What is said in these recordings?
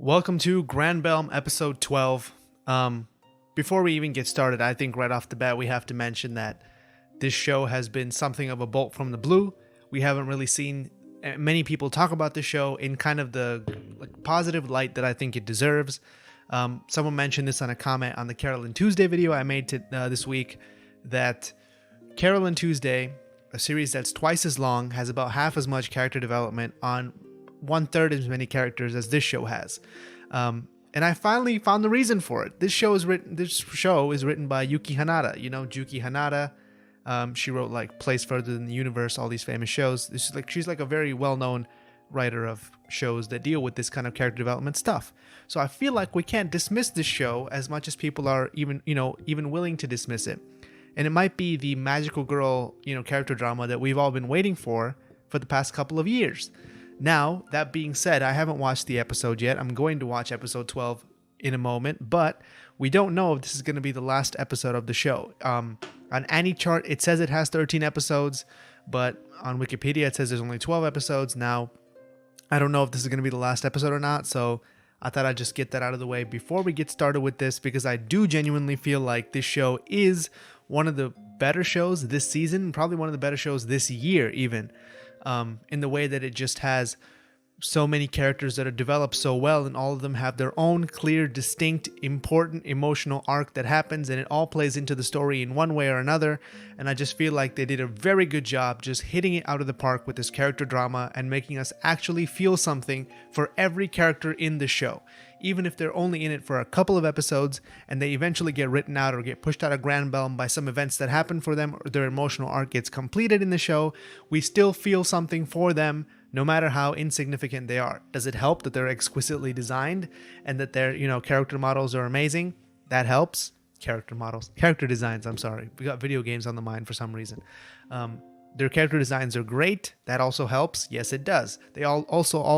Welcome to Granbelm episode 12. Before we even get started, I think right off the bat we have to mention that this show has been something of a bolt from the blue. We haven't really seen many people talk about the show in kind of the positive light that I think it deserves. Someone mentioned this on a comment on the Carol and Tuesday video I made this week, that Carol and Tuesday, a series that's twice as long, has about half as much character development on 1/3 as many characters as this show has. And I finally found the reason for it. This show is written by Yuki Hanada. You know, Juki Hanada. She wrote like Place Further Than the Universe, all these famous shows. She's like a very well-known writer of shows that deal with this kind of character development stuff. So I feel like we can't dismiss this show as much as people are even willing to dismiss it. And it might be the magical girl, character drama that we've all been waiting for the past couple of years. Now, that being said, I haven't watched the episode yet. I'm going to watch episode 12 in a moment, but we don't know if this is going to be the last episode of the show. On any chart, it says it has 13 episodes, but on Wikipedia, it says there's only 12 episodes. Now, I don't know if this is going to be the last episode or not, so I thought I'd just get that out of the way before we get started with this, because I do genuinely feel like this show is one of the better shows this season, probably one of the better shows this year even. In the way that it just has so many characters that are developed so well, and all of them have their own clear, distinct, important emotional arc that happens, and it all plays into the story in one way or another. And I just feel like they did a very good job just hitting it out of the park with this character drama and making us actually feel something for every character in the show. Even if they're only in it for a couple of episodes and they eventually get written out or get pushed out of Granbelm by some events that happen for them, or their emotional arc gets completed in the show, we still feel something for them no matter how insignificant they are. Does it help that they're exquisitely designed and that their character models are amazing? That helps. Character designs, I'm sorry. We got video games on the mind for some reason. Their character designs are great. That also helps. Yes, it does. They all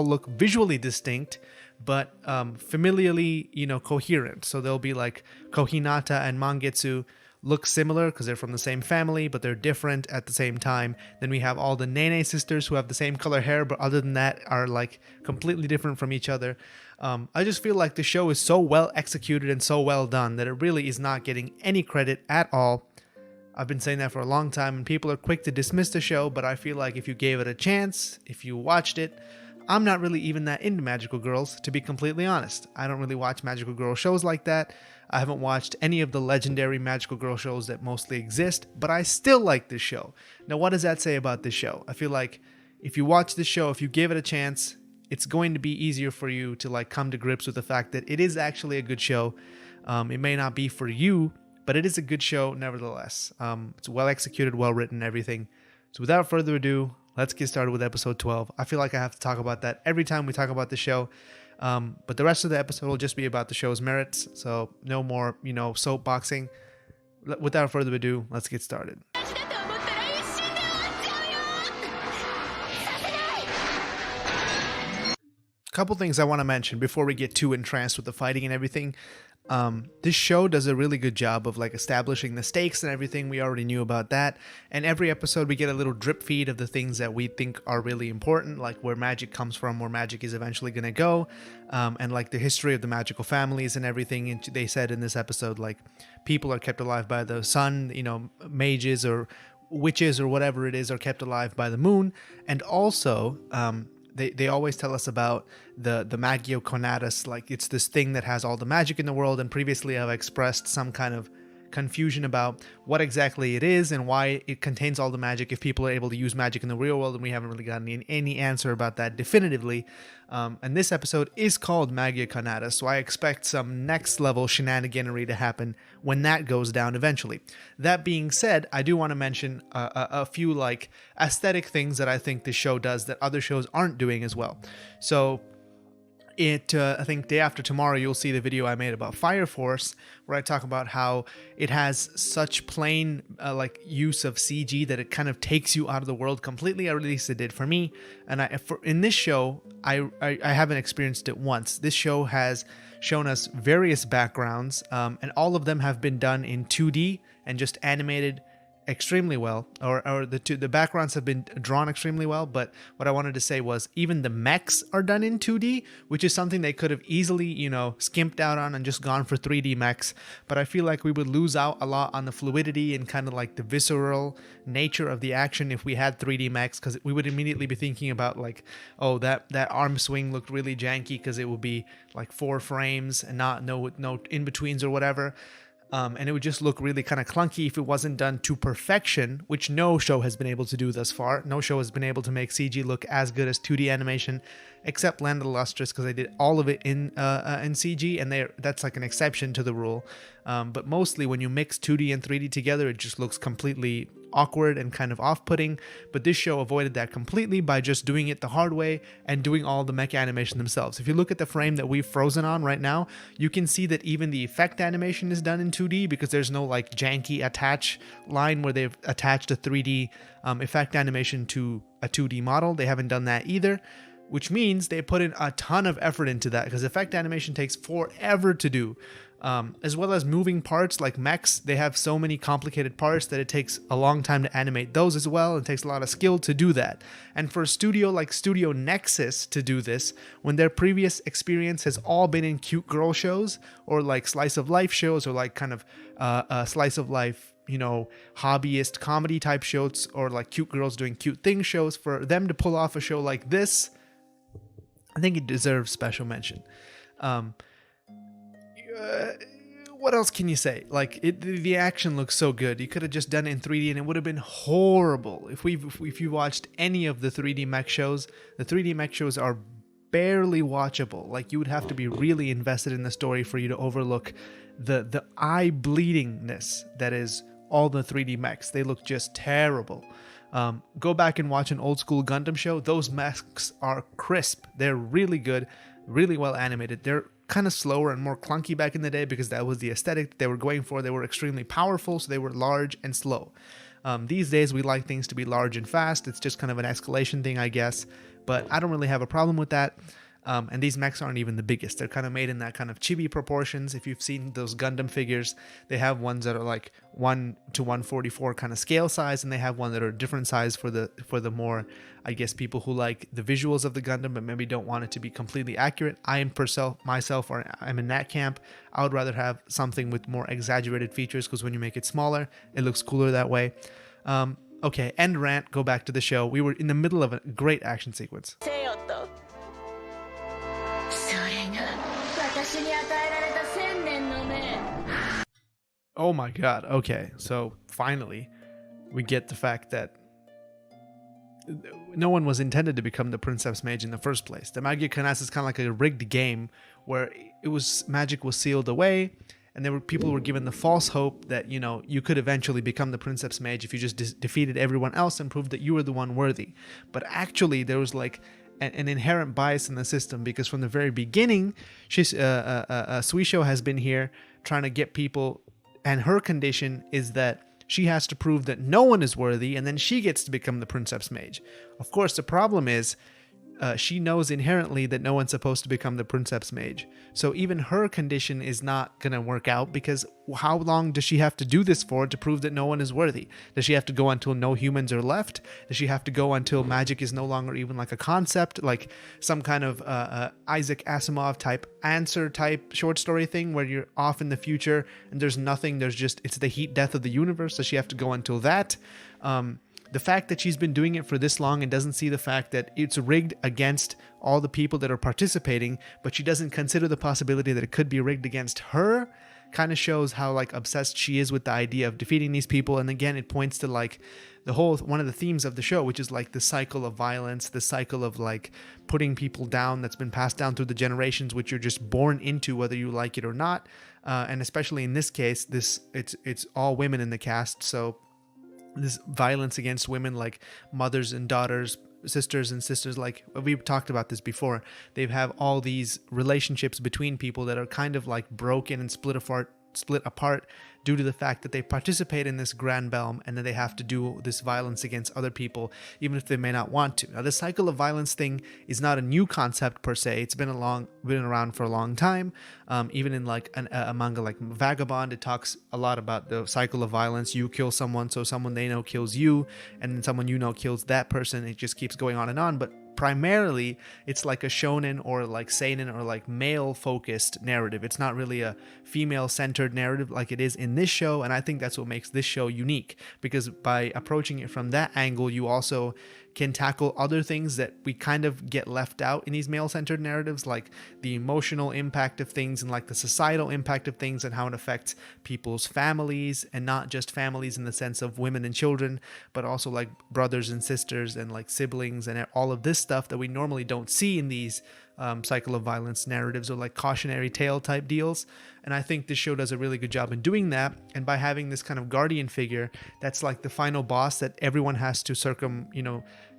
look visually distinct, but familially, coherent. So they'll be like Kohinata and Mangetsu look similar because they're from the same family, but they're different at the same time. Then we have all the Nene sisters who have the same color hair, but other than that are like completely different from each other. I just feel like the show is so well executed and so well done that it really is not getting any credit at all. I've been saying that for a long time, and people are quick to dismiss the show, but I feel like if you gave it a chance, if you watched it, I'm not really even that into magical girls, to be completely honest. I don't really watch magical girl shows like that. I haven't watched any of the legendary magical girl shows that mostly exist, but I still like this show. Now, what does that say about this show? I feel like if you watch this show, if you give it a chance, it's going to be easier for you to come to grips with the fact that it is actually a good show. It may not be for you, but it is a good show nevertheless. It's well executed, well written, everything. So without further ado, let's get started with episode 12. I feel like I have to talk about that every time we talk about the show. But the rest of the episode will just be about the show's merits. So no more, soapboxing. Without further ado, let's get started. Couple things I want to mention before we get too entranced with the fighting and everything. This show does a really good job of establishing the stakes and everything. We already knew about that, and every episode we get a little drip feed of the things that we think are really important, like where magic comes from, where magic is eventually going to go, and the history of the magical families and everything. And they said in this episode, people are kept alive by the sun, mages or witches or whatever it is are kept alive by the moon, and also They always tell us about the Magio Conatus, it's this thing that has all the magic in the world, and previously I've expressed some kind of confusion about what exactly it is and why it contains all the magic if people are able to use magic in the real world, and we haven't really gotten any answer about that definitively. And this episode is called Magia Conatus, so I expect some next level shenaniganery to happen when that goes down eventually. That being said, I do want to mention a few aesthetic things that I think this show does that other shows aren't doing as well. So I think day after tomorrow you'll see the video I made about Fire Force, where I talk about how it has such plain use of CG that it kind of takes you out of the world completely. At least it did for me. And in this show, I haven't experienced it once. This show has shown us various backgrounds, and all of them have been done in 2D and just animated extremely well, or the backgrounds have been drawn extremely well. But what I wanted to say was even the mechs are done in 2D, which is something they could have easily, skimped out on and just gone for 3D mechs. But I feel like we would lose out a lot on the fluidity and kind of like the visceral nature of the action if we had 3D mechs, because we would immediately be thinking about like, oh, that arm swing looked really janky because it would be like 4 frames and no in betweens or whatever. And it would just look really kind of clunky if it wasn't done to perfection, which no show has been able to do thus far. No show has been able to make CG look as good as 2D animation, except Land of the Lustrous, because they did all of it in CG, and that's like an exception to the rule. But mostly when you mix 2D and 3D together, it just looks completely awkward and kind of off-putting. But this show avoided that completely by just doing it the hard way and doing all the mecha animation themselves. If you look at the frame that we've frozen on right now, you can see that even the effect animation is done in 2D, because there's no like janky attach line where they've attached a 3D effect animation to a 2D model. They haven't done that either, which means they put in a ton of effort into that, because effect animation takes forever to do. As well as moving parts like mechs, they have so many complicated parts that it takes a long time to animate those as well. It takes a lot of skill to do that. And for a studio like Studio Nexus to do this, when their previous experience has all been in cute girl shows or like slice of life shows, or like kind of slice of life, hobbyist comedy type shows, or like cute girls doing cute things shows, for them to pull off a show like this, I think it deserves special mention. What else can you say? Like, the action looks so good. You could have just done it in 3D and it would have been horrible. If you watched any of the 3D mech shows, the 3D mech shows are barely watchable. Like, you would have to be really invested in the story for you to overlook the eye bleedingness that is all the 3D mechs. They look just terrible. Go back and watch an old school Gundam show. Those mechs are crisp. They're really good, really well animated. They're kind of slower and more clunky back in the day because that was the aesthetic they were going for. They were extremely powerful, so they were large and slow. These days we like things to be large and fast. It's just kind of an escalation thing, I guess, but I don't really have a problem with that. And these mechs aren't even the biggest. They're kind of made in that kind of chibi proportions. If you've seen those Gundam figures, they have ones that are like 1 to 144 kind of scale size, and they have one that are different size for the more, I guess, people who like the visuals of the Gundam but maybe don't want it to be completely accurate. I'm in that camp. I would rather have something with more exaggerated features, because when you make it smaller, it looks cooler that way. Okay, end rant, go back to the show. We were in the middle of a great action sequence. Oh my god, okay, so finally we get the fact that no one was intended to become the Princeps Mage in the first place. The Magia Canas is kind of like a rigged game where magic was sealed away, and people were given the false hope that, you could eventually become the Princeps Mage if you just defeated everyone else and proved that you were the one worthy. But actually there was like an inherent bias in the system, because from the very beginning, Suisho has been here trying to get people, and her condition is that she has to prove that no one is worthy, and then she gets to become the Princeps Mage. Of course, the problem is she knows inherently that no one's supposed to become the Princeps Mage. So even her condition is not going to work out, because how long does she have to do this for to prove that no one is worthy? Does she have to go until no humans are left? Does she have to go until magic is no longer even like a concept, like some kind of Isaac Asimov type answer type short story thing where you're off in the future and there's nothing, it's the heat death of the universe? Does she have to go until that? The fact that she's been doing it for this long and doesn't see the fact that it's rigged against all the people that are participating, but she doesn't consider the possibility that it could be rigged against her, kind of shows how like obsessed she is with the idea of defeating these people. And again, it points to like one of the themes of the show, which is like the cycle of violence, the cycle of like putting people down that's been passed down through the generations, which you're just born into whether you like it or not. And especially in this case, it's all women in the cast, so this violence against women, like mothers and daughters, sisters and sisters, like we've talked about this before. They have all these relationships between people that are kind of like broken and split apart split apart due to the fact that they participate in this Granbelm and then they have to do this violence against other people, even if they may not want to. Now, the cycle of violence thing is not a new concept per se. It's been around for a long time. Even in like a manga like Vagabond, it talks a lot about the cycle of violence. You kill someone, so someone they know kills you, and then someone you know kills that person. It just keeps going on and on. But primarily it's like a shonen or like seinen or like male focused narrative. It's not really a female centered narrative like it is in this show, and I think that's what makes this show unique, because by approaching it from that angle you also can tackle other things that we kind of get left out in these male-centered narratives, like the emotional impact of things and like the societal impact of things and how it affects people's families, and not just families in the sense of women and children, but also like brothers and sisters and like siblings and all of this stuff that we normally don't see in these cycle of violence narratives or like cautionary tale type deals. And I think this show does a really good job in doing that. And by having this kind of guardian figure that's like the final boss that everyone has to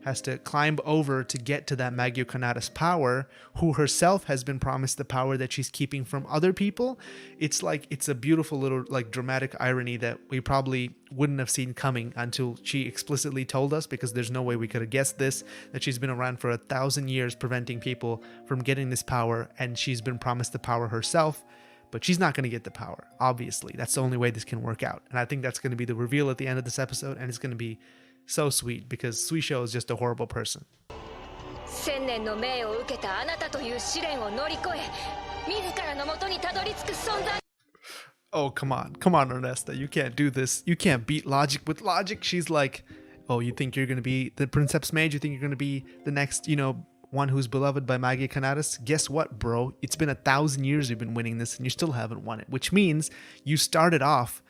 has to climb over to get to that Magio Kanata's power, who herself has been promised the power that she's keeping from other people. It's a beautiful little like dramatic irony that we probably wouldn't have seen coming until she explicitly told us, because there's no way we could have guessed this, that she's been around for 1,000 years preventing people from getting this power, and she's been promised the power herself. But she's not going to get the power, obviously. That's the only way this can work out. And I think that's going to be the reveal at the end of this episode, and it's going to be so sweet, because Suisho is just a horrible person. Oh, come on, Ernesta. You can't do this. You can't beat logic with logic. She's like, oh, you think you're going to be the Princeps Mage? You think you're going to be the next, one who's beloved by Maggie Kanatas? Guess what, bro? It's been 1,000 years you've been winning this, and you still haven't won it, which means you started off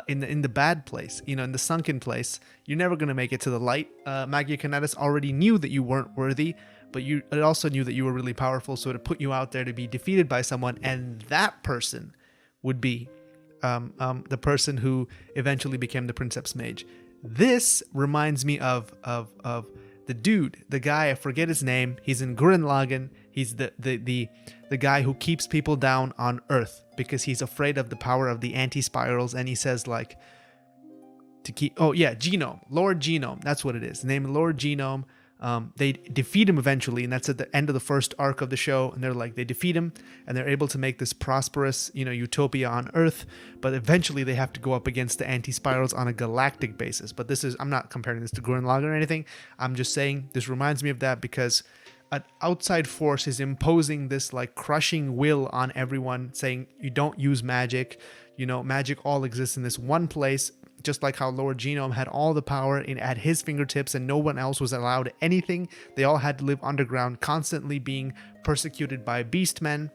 in the bad place, in the sunken place. You're never going to make it to the light. Maggie Kanatas already knew that you weren't worthy, but it also knew that you were really powerful, so it put you out there to be defeated by someone, and that person would be the person who eventually became the Princeps Mage. This reminds me of the dude, the guy, I forget his name. He's in Gurren Lagann. He's the guy who keeps people down on Earth because he's afraid of the power of the anti-spirals, and he says like Genome, Lord Genome. That's what it is. Named Lord Genome. They defeat him eventually, and that's at the end of the first arc of the show, and they defeat him, and they're able to make this prosperous, utopia on Earth, but eventually they have to go up against the anti-spirals on a galactic basis. But I'm not comparing this to Gurren Lagann or anything. I'm just saying this reminds me of that because an outside force is imposing this like crushing will on everyone, saying you don't use magic, magic all exists in this one place. Just like how Lord Genome had all the power at his fingertips and no one else was allowed anything. They all had to live underground, constantly being persecuted by beastmen.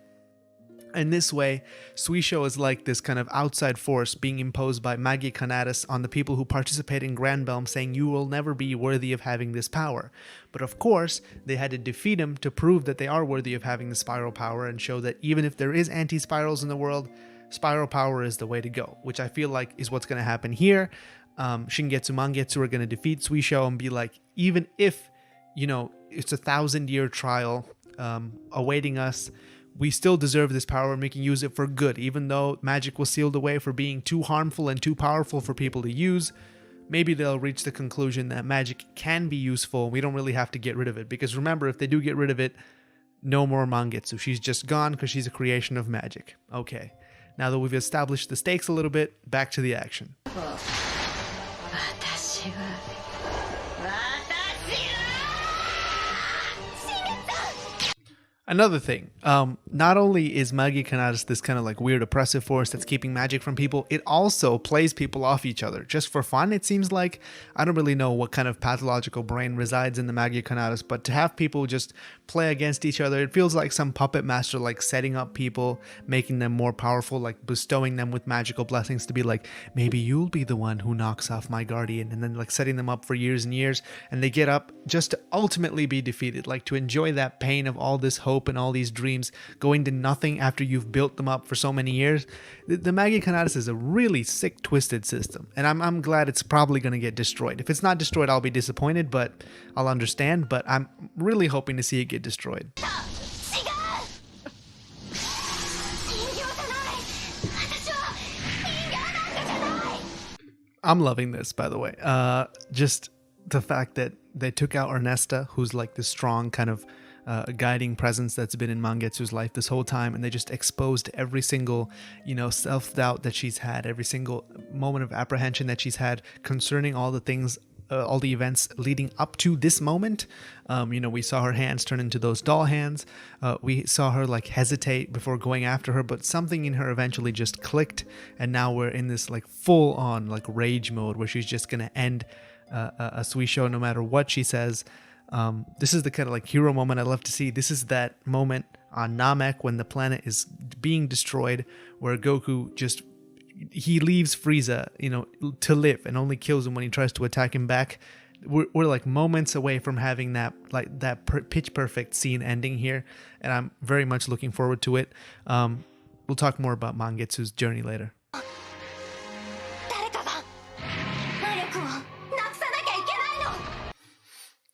In this way, Suisho is like this kind of outside force being imposed by Maggie Kanatas on the people who participate in Granbelm, saying you will never be worthy of having this power. But of course, they had to defeat him to prove that they are worthy of having the spiral power and show that even if there is anti-spirals in the world, spiral power is the way to go, which I feel like is what's going to happen here. Shingetsu Mangetsu are going to defeat Suisho and be like, even if, it's 1,000-year trial awaiting us, we still deserve this power and we can use it for good, even though magic was sealed away for being too harmful and too powerful for people to use. Maybe they'll reach the conclusion that magic can be useful. We don't really have to get rid of it, because remember, if they do get rid of it, no more Mangetsu. She's just gone because she's a creation of magic. Okay. Now that we've established the stakes a little bit, back to the action. Another thing, not only is Maggie Kanatas this kind of like weird oppressive force that's keeping magic from people, it also plays people off each other just for fun. It seems like, I don't really know what kind of pathological brain resides in the Maggie Kanatas, but to have people just play against each other, it feels like some puppet master like setting up people, making them more powerful, like bestowing them with magical blessings to be like, maybe you'll be the one who knocks off my guardian, and then like setting them up for years and years, and they get up just to ultimately be defeated, like to enjoy that pain of all this hope and all these dreams going to nothing after you've built them up for so many years. The Maggie Kanatas is a really sick, twisted system, and I'm glad it's probably going to get destroyed. If it's not destroyed, I'll be disappointed, but I'll understand. But I'm really hoping to see it get destroyed. I'm loving this, by the way. Just the fact that they took out Ernesta, who's like the strong kind of guiding presence that's been in Mangetsu's life this whole time, and they just exposed every single, self-doubt that she's had, every single moment of apprehension that she's had concerning all the things, all the events leading up to this moment. We saw her hands turn into those doll hands. We saw her like hesitate before going after her, but something in her eventually just clicked, and now we're in this like full-on like rage mode where she's just gonna end a Suisho no matter what she says. This is the kind of like hero moment I love to see. This is that moment on Namek when the planet is being destroyed, where Goku he leaves Frieza, to live, and only kills him when he tries to attack him back. We're like moments away from having that pitch perfect scene ending here, and I'm very much looking forward to it. We'll talk more about Mangetsu's journey later.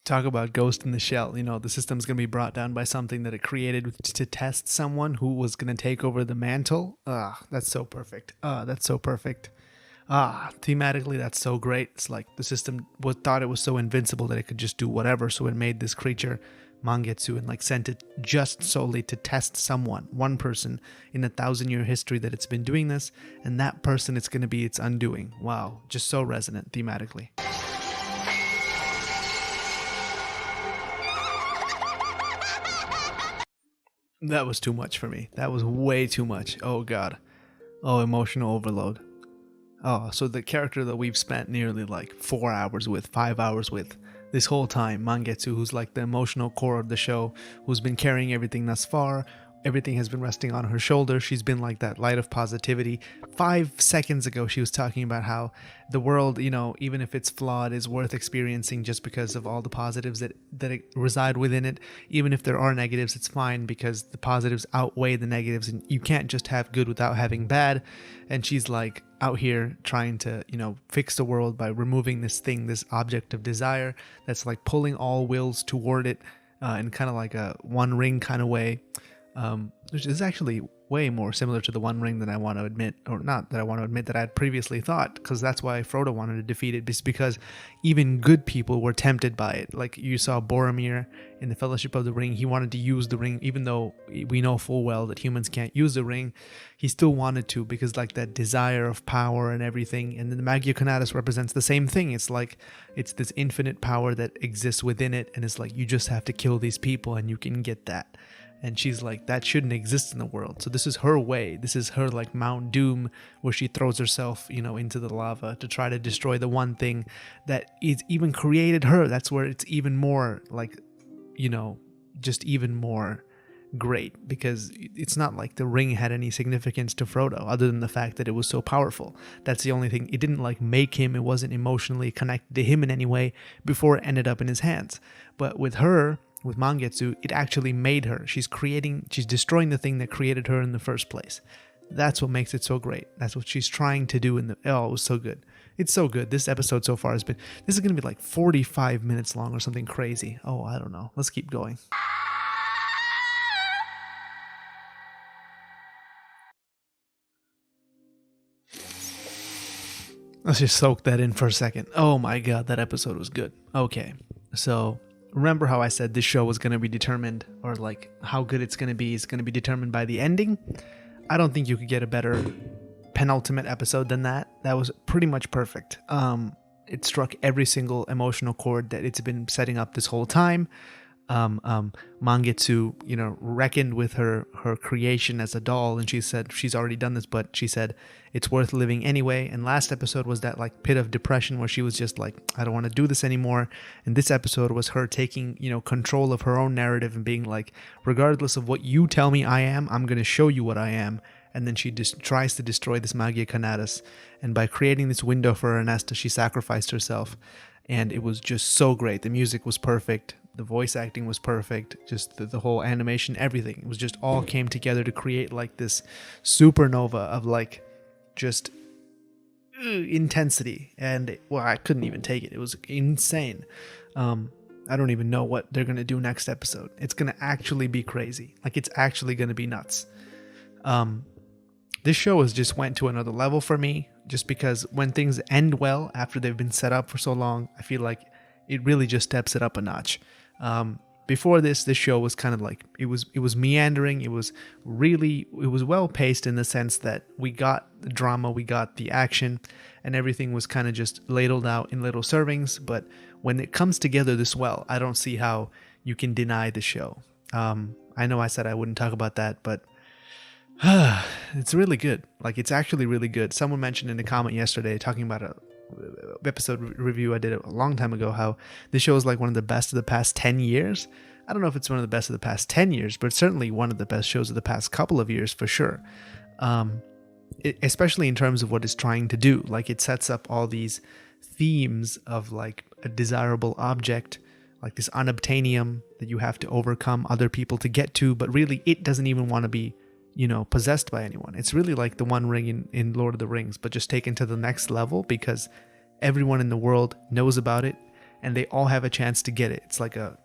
Talk about Ghost in the Shell. The system's going to be brought down by something that it created to test someone who was going to take over the mantle. That's so perfect. That's so perfect. Thematically, that's so great. It's like the system thought it was so invincible that it could just do whatever, so it made this creature, Mangetsu, and like sent it just solely to test someone, one person in a 1,000-year history that it's been doing this, and that person, it's going to be its undoing. Wow, just so resonant thematically. That was too much for me. That was way too much. Oh, God. Oh, emotional overload. Oh, so the character that we've spent nearly like 4 hours with, 5 hours with, this whole time, Mangetsu, who's like the emotional core of the show, who's been carrying everything thus far. Everything has been resting on her shoulders. She's been like that light of positivity. 5 seconds ago, she was talking about how the world, even if it's flawed, is worth experiencing just because of all the positives that reside within it. Even if there are negatives, it's fine because the positives outweigh the negatives, and you can't just have good without having bad. And she's like out here trying to, fix the world by removing this thing, this object of desire that's like pulling all wills toward it in kind of like a One Ring kind of way. Which is actually way more similar to the One Ring than I want to admit, or not that I want to admit that I had previously thought, because that's why Frodo wanted to defeat it, just because even good people were tempted by it. Like you saw Boromir in the Fellowship of the Ring, he wanted to use the ring, even though we know full well that humans can't use the ring, he still wanted to, because like that desire of power and everything. And then the Magia Conatus represents the same thing. It's like, it's this infinite power that exists within it, and it's like, you just have to kill these people and you can get that. And she's like, that shouldn't exist in the world. So this is her way. This is her like Mount Doom, where she throws herself, into the lava to try to destroy the one thing that is even created her. That's where it's even more like, just even more great, because it's not like the ring had any significance to Frodo other than the fact that it was so powerful. That's the only thing. It didn't like make him. It wasn't emotionally connected to him in any way before it ended up in his hands. But with her, with Mangetsu, it actually made her. She's destroying the thing that created her in the first place. That's what makes it so great. That's what she's trying to do it was so good. It's so good. This episode so far this is going to be like 45 minutes long or something crazy. Oh, I don't know. Let's keep going. Let's just soak that in for a second. Oh my God, that episode was good. Okay, so remember how I said this show was going to be determined, or like how good it's going to be is going to be determined by the ending? I don't think you could get a better penultimate episode than that. That was pretty much perfect. It struck every single emotional chord that it's been setting up this whole time. Mangetsu, reckoned with her creation as a doll, and she said she's already done this, but she said it's worth living anyway. And last episode was that like pit of depression where she was just like, I don't want to do this anymore. And this episode was her taking, control of her own narrative and being like, regardless of what you tell me I am, I'm going to show you what I am. And then she just tries to destroy this Magia Conatus, and by creating this window for Ernesta, she sacrificed herself. And it was just so great. The music was perfect. The voice acting was perfect. Just the whole animation, everything. It was just all came together to create like this supernova of like just intensity. And I couldn't even take it. It was insane. I don't even know what they're going to do next episode. It's going to actually be crazy. Like it's actually going to be nuts. this show has just went to another level for me, just because when things end well after they've been set up for so long, I feel like it really just steps it up a notch. Before this show was kind of like, it was meandering. It was well paced in the sense that we got the drama, we got the action, and everything was kind of just ladled out in little servings. But when it comes together this well, I don't see how you can deny the show. I know I said I wouldn't talk about that, but it's really good. Like, it's actually really good. Someone mentioned in a comment yesterday, talking about a episode review I did a long time ago, how this show is like one of the best of the past 10 years. I don't know if it's one of the best of the past 10 years, but certainly one of the best shows of the past couple of years for sure. Especially in terms of what it's trying to do. Like, it sets up all these themes of like a desirable object, like this unobtainium that you have to overcome other people to get to, but really it doesn't even want to be, possessed by anyone. It's really like the One Ring in Lord of the Rings, but just taken to the next level, because everyone in the world knows about it and they all have a chance to get it. It's like a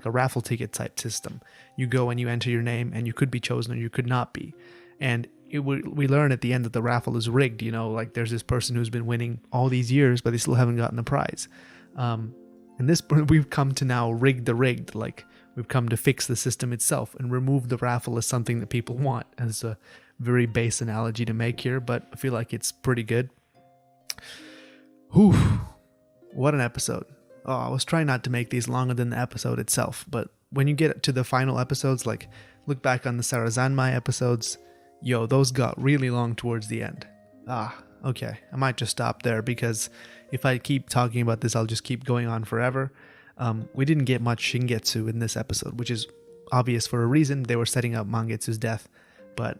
raffle ticket type system. You go and you enter your name, and you could be chosen or you could not be. And we learn at the end that the raffle is rigged. Like, there's this person who's been winning all these years, but they still haven't gotten the prize. And this, we've come to now rig the rigged. Like, we've come to fix the system itself and remove the raffle as something that people want. And it's a very base analogy to make here, but I feel like it's pretty good. Whew. What an episode. Oh, I was trying not to make these longer than the episode itself, but when you get to the final episodes, like, look back on the Sarazanmai episodes, those got really long towards the end. Okay. I might just stop there, because if I keep talking about this, I'll just keep going on forever. We didn't get much Shingetsu in this episode, which is obvious for a reason. They were setting up Mangetsu's death, but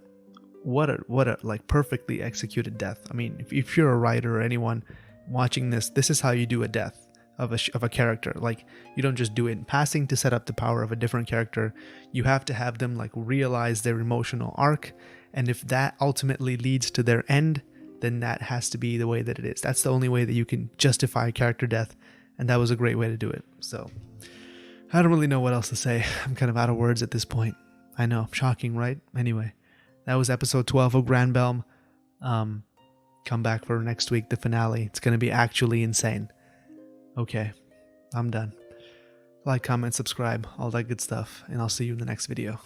what a like perfectly executed death. I mean, if you're a writer or anyone watching this is how you do a death of a character. Like, you don't just do it in passing to set up the power of a different character. You have to have them like realize their emotional arc, and if that ultimately leads to their end, then that has to be the way that it is. That's the only way that you can justify a character death, and that was a great way to do it. So I don't really know what else to say. I'm kind of out of words at this point. I know, shocking, right? Anyway, that was episode 12 of Granbelm. Come back for next week, the finale. It's going to be actually insane. Okay, I'm done. Like, comment, subscribe, all that good stuff, and I'll see you in the next video.